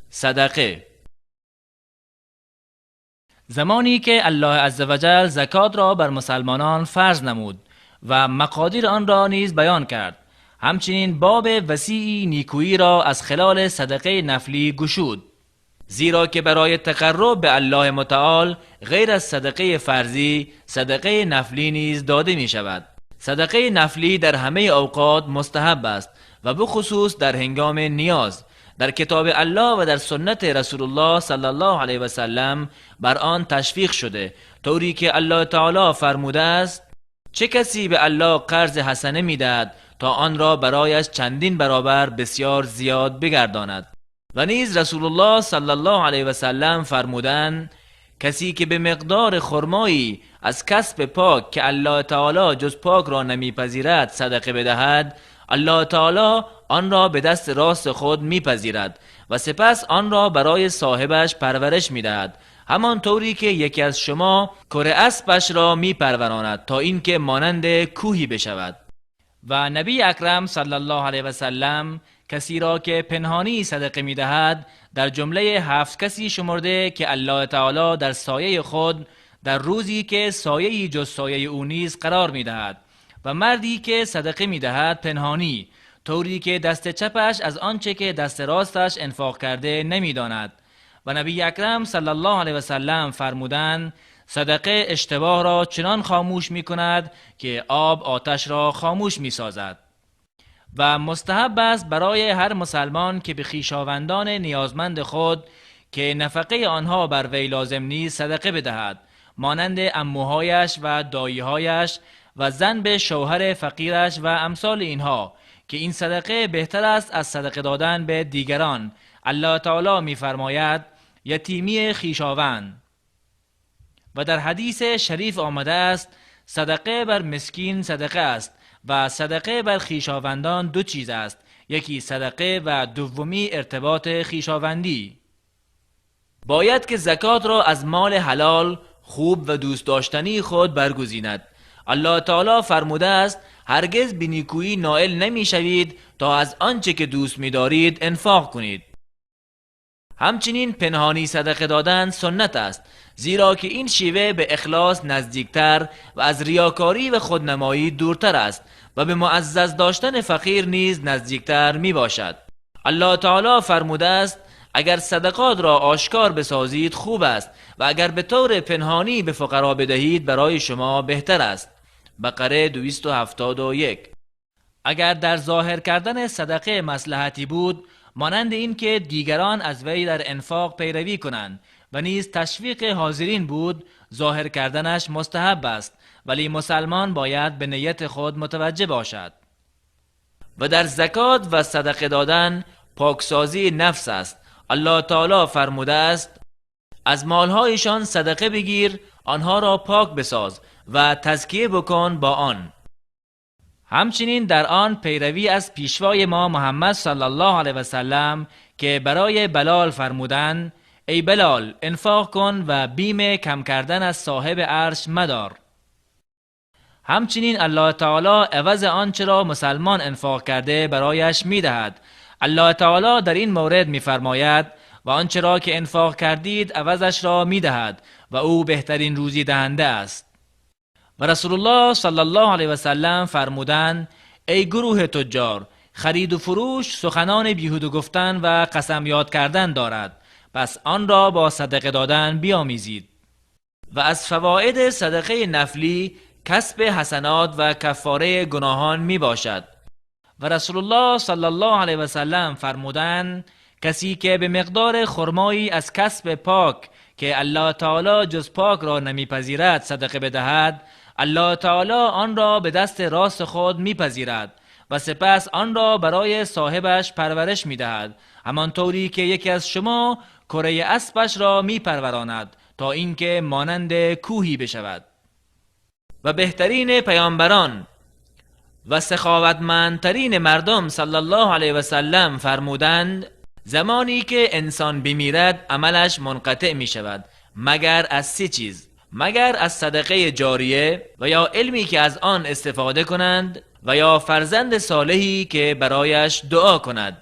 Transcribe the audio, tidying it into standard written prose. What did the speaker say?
صدقه. زمانی که الله عزوجل زکات را بر مسلمانان فرض نمود و مقادیر آن را نیز بیان کرد، همچنین باب وسیعی نیکویی را از خلال صدقه نفلی گشود، زیرا که برای تقرب به الله متعال غیر از صدقه فرضی صدقه نفلی نیز داده می شود. صدقه نفلی در همه اوقات مستحب است و بخصوص در هنگام نیاز. در کتاب الله و در سنت رسول الله صلی الله علیه و سلم بر آن تشویق شده، طوری که الله تعالی فرموده است: چه کسی به الله قرض حسنه میدهد تا آن را برایش چندین برابر بسیار زیاد بگرداند. و نیز رسول الله صلی الله علیه و سلم فرمودند: کسی که به مقدار خرمایی از کسب پاک که الله تعالی جز پاک را نمیپذیرد صدقه بدهد، الله تعالی آن را به دست راست خود میپذیرد و سپس آن را برای صاحبش پرورش میدهد، همان طوری که یکی از شما کره اسبش را میپروراند تا اینکه مانند کوهی بشود. و نبی اکرم صلی الله علیه و سلم کسی را که پنهانی صدقه میدهد در جمله 7 کسی شمرده که الله تعالی در سایه خود در روزی که سایه‌ای جز سایه او نیز قرار میدهد، و مردی که صدقه میدهد پنهانی، طوری که دست چپش از آنچه که دست راستش انفاق کرده نمیداند. و نبی اکرم صلی الله علیه و سلم فرمودند: صدقه اشتباه را چنان خاموش می کند که آب آتش را خاموش می سازد. و مستحب است برای هر مسلمان که به خویشاوندان نیازمند خود که نفقه آنها بر وی لازم نیست صدقه بدهد، مانند عموهایش و داییهایش و زن به شوهر فقیرش و امثال اینها، که این صدقه بهتر است از صدقه دادن به دیگران. الله تعالی می‌فرماید: یتیمی خویشاوند. و در حدیث شریف آمده است: صدقه بر مسکین صدقه است و صدقه بر خویشاوندان 2 چیز است، یکی صدقه و دومی ارتباط خویشاوندی. باید که زکات را از مال حلال خوب و دوست داشتنی خود برگزیند. الله تعالی فرموده است: هرگز به نیکویی نائل نمی شوید تا از آنچه که دوست می دارید انفاق کنید. همچنین پنهانی صدقه دادن سنت است، زیرا که این شیوه به اخلاص نزدیکتر و از ریاکاری و خودنمایی دورتر است و به معزز داشتن فقیر نیز نزدیکتر می باشد. الله تعالی فرموده است: اگر صدقات را آشکار بسازید خوب است و اگر به طور پنهانی به فقرا بدهید برای شما بهتر است. بقره 271. اگر در ظاهر کردن صدقه مصلحتی بود، مانند این که دیگران از وی در انفاق پیروی کنند و نیز تشویق حاضرین بود، ظاهر کردنش مستحب است، ولی مسلمان باید به نیت خود متوجه باشد. و در زکات و صدقه دادن پاکسازی نفس است. الله تعالی فرموده است: از مالهایشان صدقه بگیر، آنها را پاک بساز و تزکیه بکن با آن. همچنین در آن پیروی از پیشوای ما محمد صلی الله علیه و سلم که برای بلال فرمودند: ای بلال، انفاق کن و بیم کم کردن از صاحب عرش مدار. همچنین الله تعالی عوض آنچه را مسلمان انفاق کرده برایش میدهد. الله تعالی در این مورد میفرماید: و آنچه را که انفاق کردید عوضش را میدهد و او بهترین روزی دهنده است. و رسول الله صلی الله علیه و سلم فرمودند: ای گروه تجار، خرید و فروش سخنان بیهوده گفتن و قسم یاد کردن دارد، پس آن را با صدقه دادن بیاموزید. و از فواید صدقه نفلی کسب حسنات و کفاره گناهان می باشد. و رسول الله صلی الله علیه و سلم فرمودند: کسی که به مقدار خرمایی از کسب پاک که الله تعالی جز پاک را نمیپذیرد صدقه بدهد، الله تعالی آن را به دست راست خود میپذیرد و سپس آن را برای صاحبش پرورش میدهد، همان طوری که یکی از شما کره اسبش را میپروراند تا اینکه مانند کوهی بشود. و بهترین پیامبران و سخاوتمندترین مردم صلی الله علیه و سلم فرمودند: زمانی که انسان بمیرد عملش منقطع می شود مگر از 3 چیز: مگر از صدقه جاریه و یا علمی که از آن استفاده کنند و یا فرزند صالحی که برایش دعا کند.